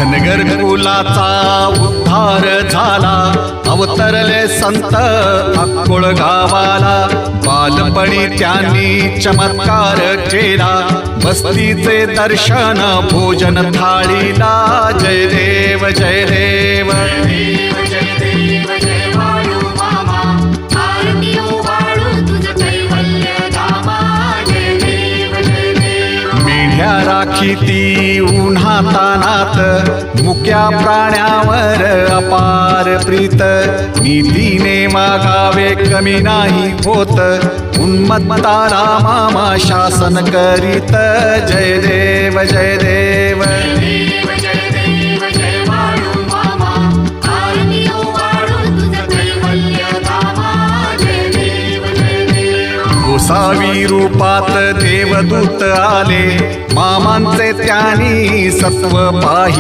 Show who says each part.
Speaker 1: धनगर कुलाचा उद्धार झाला, अवतरले संत अक्कोळ गावाला. बालपणी त्यांनी चमत्कार केला, बस्तीचे दर्शन भोजन थाळीला. जय देव जय देव. मेढ्या राखी ती उन्हातानात, मुक्या प्राण्यावर अपार प्रीत. नीतीने वागावे कमी नाही होत, उन्मत्ताला मामा शासन करीत. जय देव जय देव. गोसावी रूपात देवदूत आले, मामांचे त्यांनी सत्व पाही.